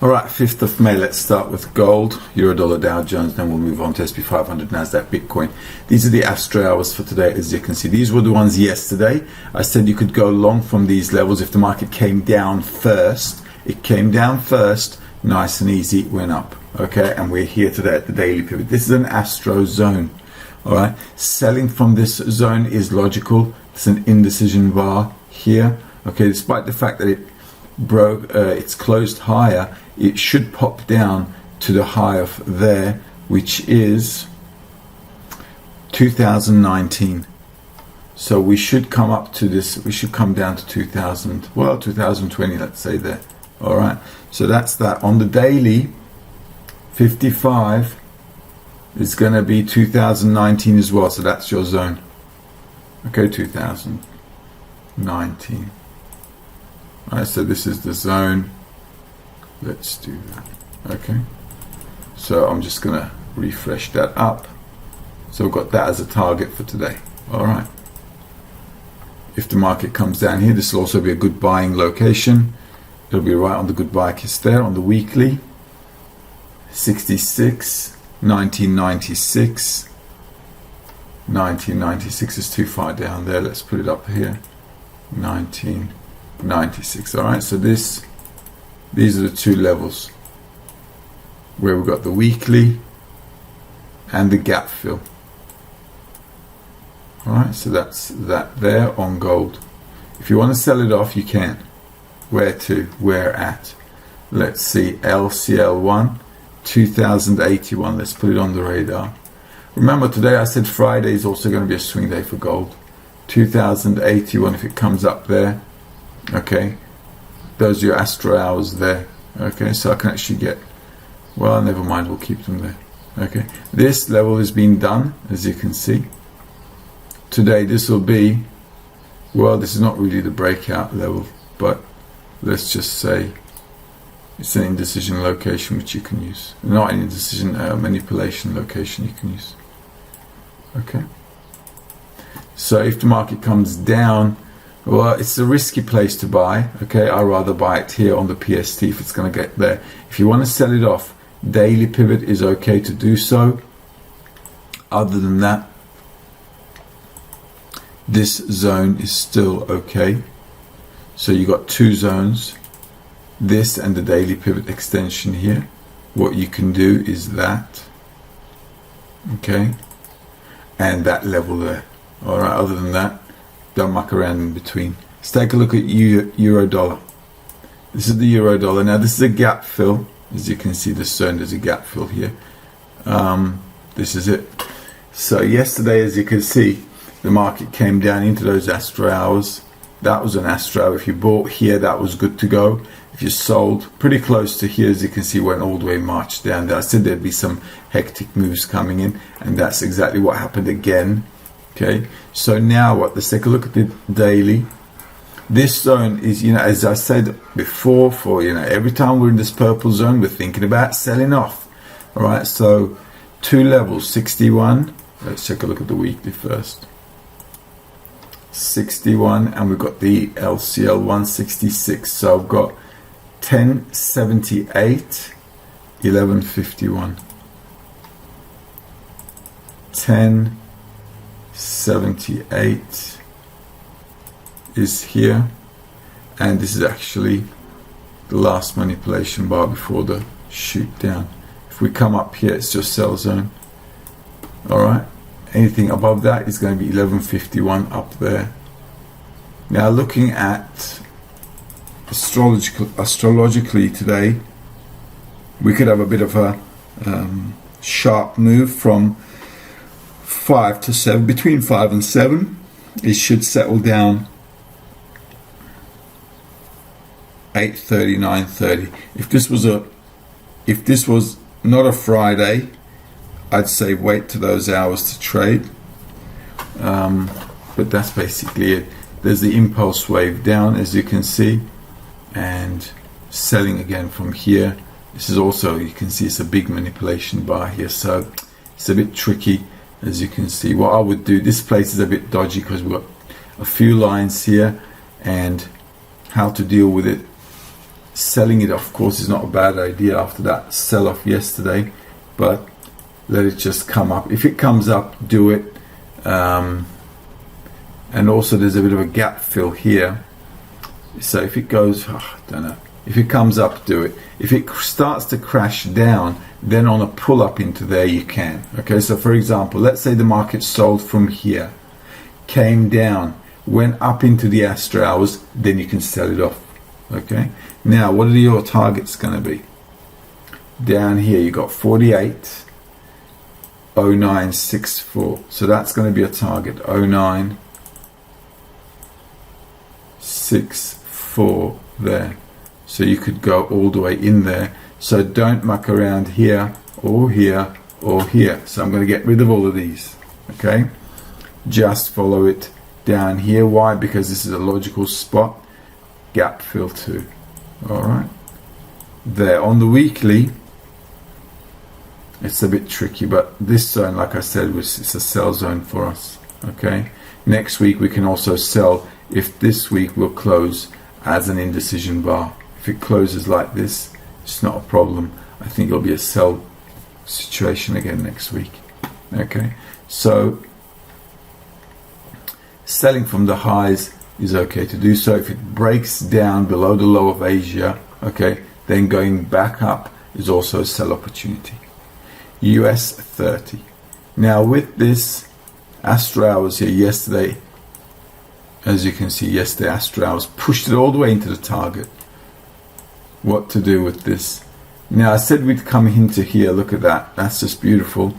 Alright, 5th of May, let's start with gold, Euro dollar, Dow Jones, then we'll move on to SP 500, Nasdaq, Bitcoin. These are the Astro hours for today, as you can see. These were the ones yesterday. I said you could go long from these levels if the market came down first. It came down first, nice and easy, went up. Okay, and we're here today at the daily pivot. This is an Astro zone. Alright, selling from this zone is logical. It's an indecision bar here. Okay, despite the fact that it broke, it's closed higher, it should pop down to the high of there, which is 2019. So we should come up to this, we should come down to 2020, let's say there. All right, so that's that. On the daily, 55 is going to be 2019 as well, so that's your zone. Okay, 2019. All right, so this is the zone. Let's do that. Okay, so I'm just going to refresh that up. So we've got that as a target for today. All right, if the market comes down here, this will also be a good buying location. It'll be right on the good buy kiss there. On the weekly, 66, 1996. 1996 is too far down there. Let's put it up here. 1996. All right, so these are the two levels where we've got the weekly and the gap fill. All right, so that's that there on gold. If you want to sell it off, you can. Where to? Where at? Let's see, LCL1 2081. Let's put it on the radar. Remember, today I said Friday is also going to be a swing day for gold. 2081, if it comes up there. Okay, those are your Astro hours there. Okay, so I can actually get, well, never mind, we'll keep them there. Okay, this level has been done, as you can see. Today this will be, well, this is not really the breakout level, but let's just say it's an indecision location which you can use. Not an indecision, manipulation location you can use. Okay, so if the market comes down, well, it's a risky place to buy. Okay, I'd rather buy it here on the PST if it's going to get there. If you want to sell it off, daily pivot is okay to do so. Other than that, this zone is still okay. So you got two zones, this and the daily pivot extension here. What you can do is that, okay, and that level there. All right, other than that, don't muck around in between. Let's take a look at Euro dollar. This is the Euro dollar. Now this is a gap fill. As you can see, this zone, there's a gap fill here. This is it. So yesterday, as you can see, the market came down into those Astro hours. That was an Astro. If you bought here, that was good to go. If you sold pretty close to here, as you can see, went all the way marched down there. I said there'd be some hectic moves coming in, and that's exactly what happened again. Okay, so now what? Let's take a look at the daily. This zone is, you know, as I said before, for, you know, every time we're in this purple zone, we're thinking about selling off. All right, so two levels, 61. Let's take a look at the weekly first. 61, and we've got the LCL 166. So I've got 1078, 1151. 1078 is here, and this is actually the last manipulation bar before the shoot down. If we come up here, it's just sell zone. All right, anything above that is going to be 1151 up there. Now looking at astrologically today, we could have a bit of a sharp move from 5 to 7, between 5 and 7. It should settle down 8:30, 9:30. If this was not a Friday, I'd say wait to those hours to trade. But that's basically it. There's the impulse wave down, as you can see, and selling again from here. This is also, you can see, it's a big manipulation bar here, so it's a bit tricky, as you can see. What I would do, this place is a bit dodgy because we've got a few lines here, and how to deal with it. Selling it, of course, is not a bad idea after that sell-off yesterday, but let it just come up. If it comes up, do it. And also there's a bit of a gap fill here. So if it goes, I don't know. If it comes up, do it. If it starts to crash down, then on a pull up into there you can. Okay, so for example, let's say the market sold from here, came down, went up into the Astro hours, then you can sell it off. Okay, now what are your targets going to be? Down here you got 48.0964, so that's going to be a target, 0964 there. So you could go all the way in there. So don't muck around here or here or here. So I'm going to get rid of all of these. Okay, just follow it down here. Why? Because this is a logical spot. Gap fill too. All right, there on the weekly it's a bit tricky, but this zone, like I said, it's a sell zone for us. Okay, next week we can also sell if this week will close as an indecision bar. If it closes like this, it's not a problem. I think it'll be a sell situation again next week. Okay, so selling from the highs is okay to do so. If it breaks down below the low of Asia, okay, then going back up is also a sell opportunity. US 30. Now with this Astro hours here yesterday, as you can see, yesterday Astro hours pushed it all the way into the target. What to do with this? Now I said we'd come into here. Look at that. That's just beautiful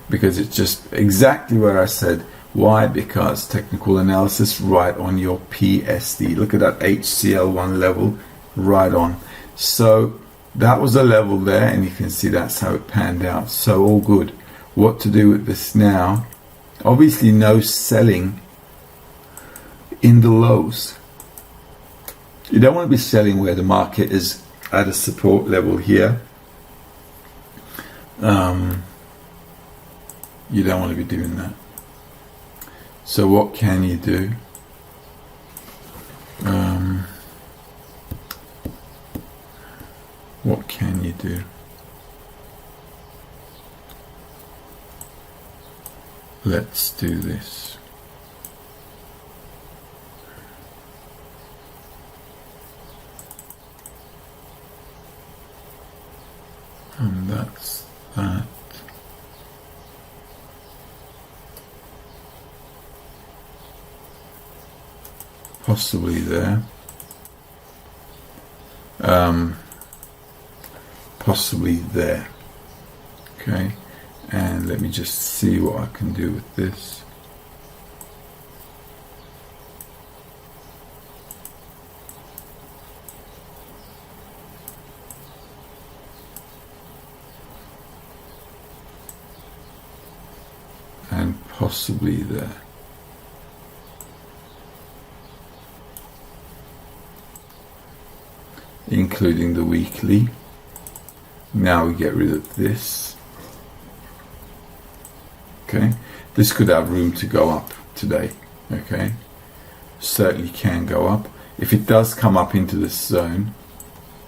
because it's just exactly where I said. Why? Because technical analysis right on your PSD. Look at that HCL1 level right on. So that was a level there, and you can see that's how it panned out. So all good. What to do with this now? Obviously no selling in the lows. You don't want to be selling where the market is at a support level here. You don't want to be doing that. So what can you do? What can you do? Let's do this. And that's that. Possibly there. Possibly there. Okay, and let me just see what I can do with this. And possibly there. Including the weekly. Now we get rid of this. Okay, this could have room to go up today. Okay, certainly can go up if it does come up into this zone.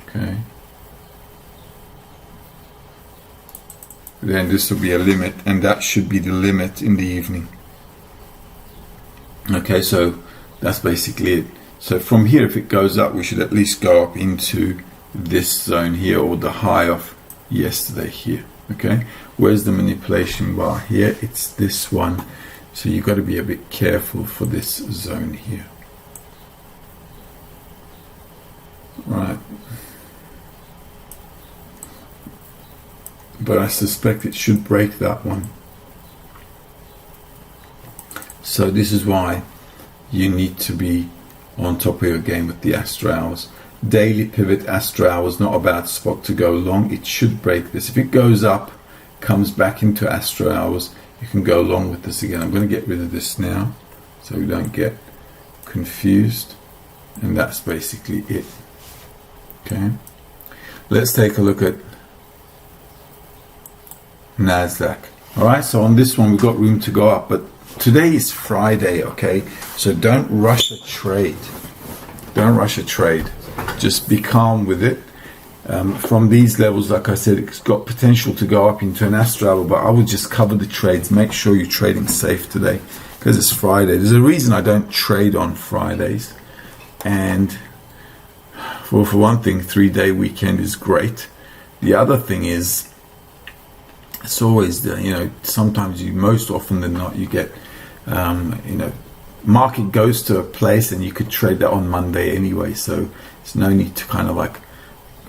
Okay, then this will be a limit, and that should be the limit in the evening. Okay, so that's basically it. So from here, if it goes up, we should at least go up into this zone here, or the high of yesterday here. Okay, where's the manipulation bar here? It's this one. So you've got to be a bit careful for this zone here. Right. But I suspect it should break that one. So this is why you need to be on top of your game with the Astro hours. Daily pivot Astro hours, not a bad spot to go long. It should break this. If it goes up, comes back into Astro hours, you can go long with this again. I'm going to get rid of this now so we don't get confused, and that's basically it. Okay, let's take a look at Nasdaq. All right, so on this one we've got room to go up, but today is Friday. Okay, so don't rush a trade. Don't rush a trade. just be calm with it. From these levels, like I said, it's got potential to go up into an astro hour, but I would just cover the trades. Make sure you're trading safe today because it's Friday. There's a reason I don't trade on Fridays, and for one thing, 3-day weekend is great. The other thing is, it's always the, sometimes most often than not, you get, market goes to a place and you could trade that on Monday anyway. So there's no need to kind of like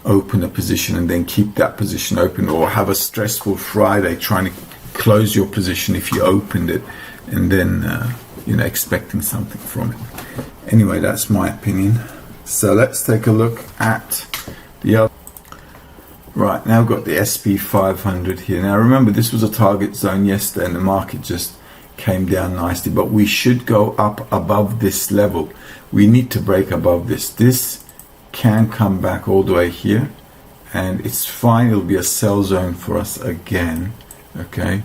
open a position and then keep that position open, or have a stressful Friday trying to close your position if you opened it and then, expecting something from it. Anyway, that's my opinion. So let's take a look at the other. Right, now we've got the SP 500 here. Now remember, this was a target zone yesterday and the market just came down nicely, but we should go up above this level. We need to break above this. This can come back all the way here and it's fine. It'll be a sell zone for us again. Okay,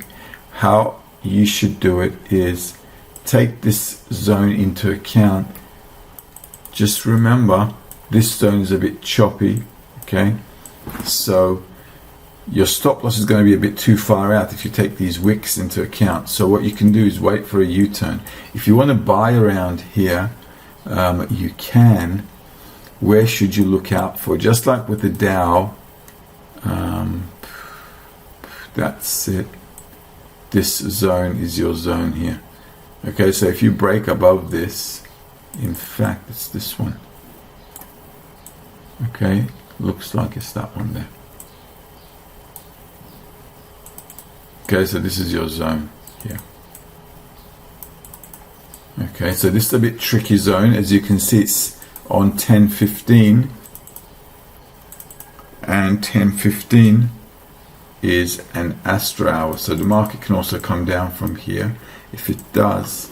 how you should do it is take this zone into account. Just remember, this zone is a bit choppy. Okay, so your stop loss is going to be a bit too far out if you take these wicks into account. So what you can do is wait for a U-turn. If you want to buy around here, you can. Where should you look out for? Just like with the Dow, that's it. This zone is your zone here. Okay, so if you break above this, in fact, it's this one. Okay, looks like it's that one there. Okay, so this is your zone here. Okay, so this is a bit tricky zone. As you can see, it's on 10.15, and 10.15 is an astro hour, so the market can also come down from here. If it does,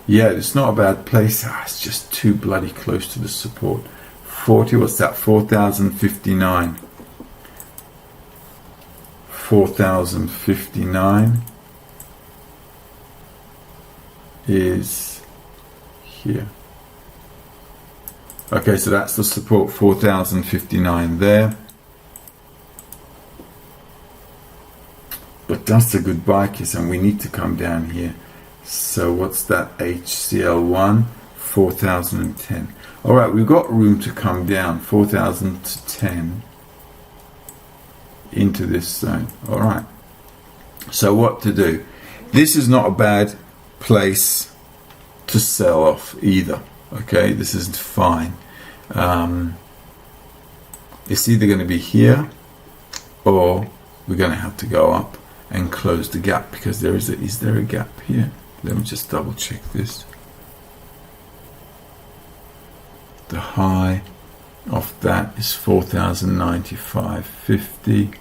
yeah, it's not a bad place. It's just too bloody close to the support. 40, what's that? 4,059. 4,059 is here. Okay, so that's the support, 4,059 there. But that's a good buy case, and we need to come down here. So what's that? HCL1, 4,010. All right, we've got room to come down, 4,010 into this zone. All right. So what to do? This is not a bad place to sell off either. Okay, this is fine. It's either going to be here, or we're going to have to go up and close the gap, because there is there a gap here? Let me just double check this. The high of that is 4,095.50.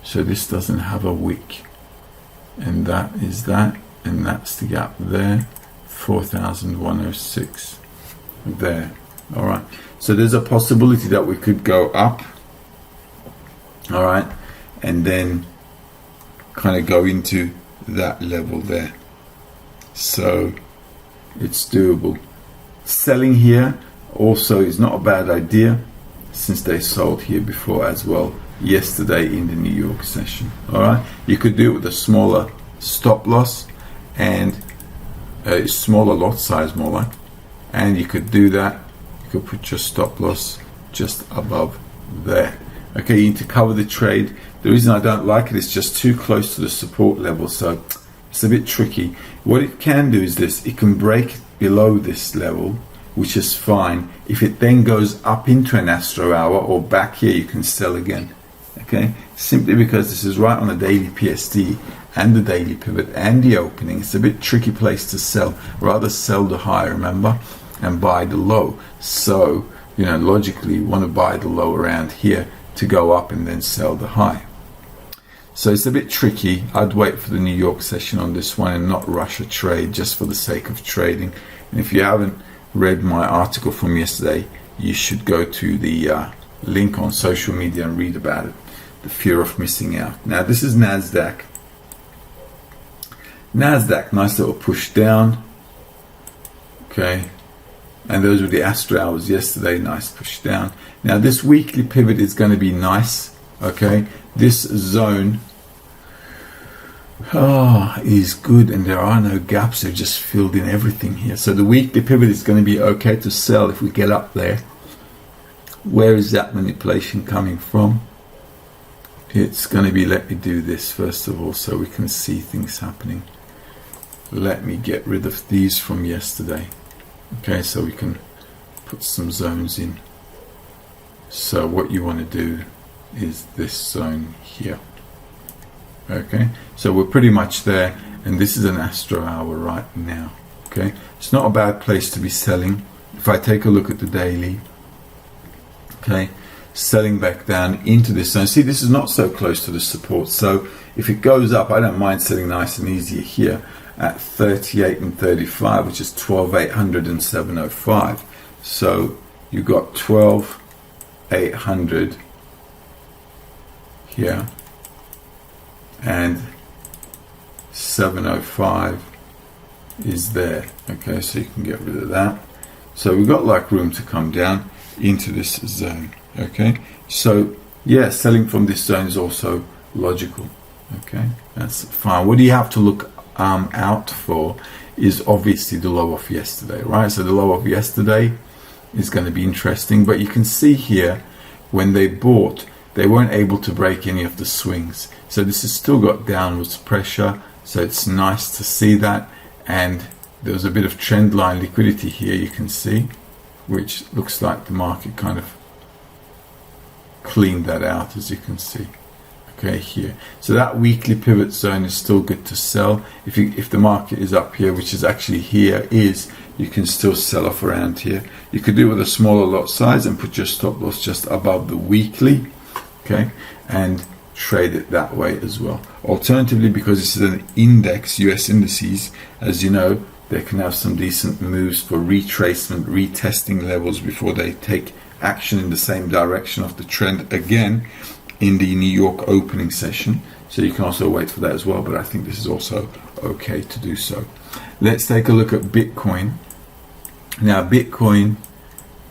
So this doesn't have a wick, and that is that, and that's the gap there. 4,106 there. All right, so there's a possibility that we could go up, all right, and then kind of go into that level there. So it's doable. Selling here also is not a bad idea, since they sold here before as well yesterday in the New York session. All right, you could do it with a smaller stop loss and a smaller lot size, more like, and you could do that. You could put your stop loss just above there. Okay, you need to cover the trade. The reason I don't like it is just too close to the support level, so it's a bit tricky. What it can do is this: it can break below this level, which is fine. If it then goes up into an astro hour or back here, you can sell again. Okay, simply because this is right on the daily PSD and the daily pivot and the opening. It's a bit tricky place to sell. Rather sell the high, remember, and buy the low. So, logically you want to buy the low around here to go up and then sell the high. So it's a bit tricky. I'd wait for the New York session on this one and not rush a trade just for the sake of trading. And if you haven't read my article from yesterday, you should go to the link on social media and read about it. The fear of missing out. Now this is NASDAQ. NASDAQ, nice little push down. Okay, And those were the Astro hours yesterday. Nice push down. Now this weekly pivot is going to be nice. Okay, this zone is good, and there are no gaps. They've just filled in everything here. So the weekly pivot is going to be okay to sell if we get up there. Where is that manipulation coming from? It's going to be, let me do this first of all so we can see things happening. Let me get rid of these from yesterday. Okay, so we can put some zones in. So what you want to do is this zone here. Okay, so we're pretty much there, and this is an Astro hour right now. Okay, it's not a bad place to be selling. If I take a look at the daily, okay, selling back down into this zone. See, this is not so close to the support, so if it goes up, I don't mind selling nice and easy here at 38 and 35, which is 12,800 and 705. So you got 12,800 here and 705 is there. Okay, so you can get rid of that. So we've got like room to come down into this zone. Okay, so yeah, selling from this zone is also logical. Okay, that's fine. What do you have to look out for is obviously the low of yesterday, right? So the low of yesterday is going to be interesting, but you can see here when they bought, they weren't able to break any of the swings. So this has still got downwards pressure, so it's nice to see that. And there's a bit of trend line liquidity here, you can see, which looks like the market kind of cleaned that out, as you can see. Okay, here. So that weekly pivot zone is still good to sell. If the market is up here, which is actually here, you can still sell off around here. You could do it with a smaller lot size and put your stop loss just above the weekly, okay, and trade it that way as well. Alternatively, because this is an index, US indices, as you know, they can have some decent moves for retracement, retesting levels before they take action in the same direction of the trend again in the New York opening session. So you can also wait for that as well, but I think this is also okay to do so. Let's take a look at Bitcoin. Now Bitcoin,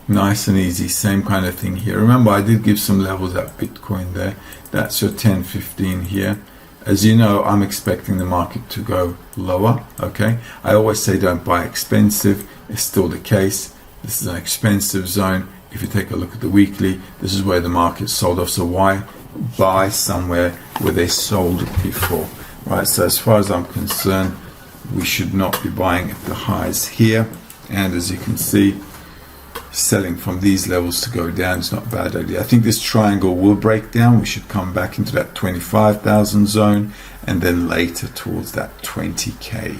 nice and easy, same kind of thing here. Remember, I did give some levels at Bitcoin there. That's your 10-15 here. As you know, I'm expecting the market to go lower. Okay, I always say don't buy expensive. It's still the case. This is an expensive zone. If you take a look at the weekly, this is where the market sold off. So why buy somewhere where they sold before, right? So as far as I'm concerned, we should not be buying at the highs here. And as you can see, selling from these levels to go down is not a bad idea. I think this triangle will break down. We should come back into that 25,000 zone and then later towards that 20K.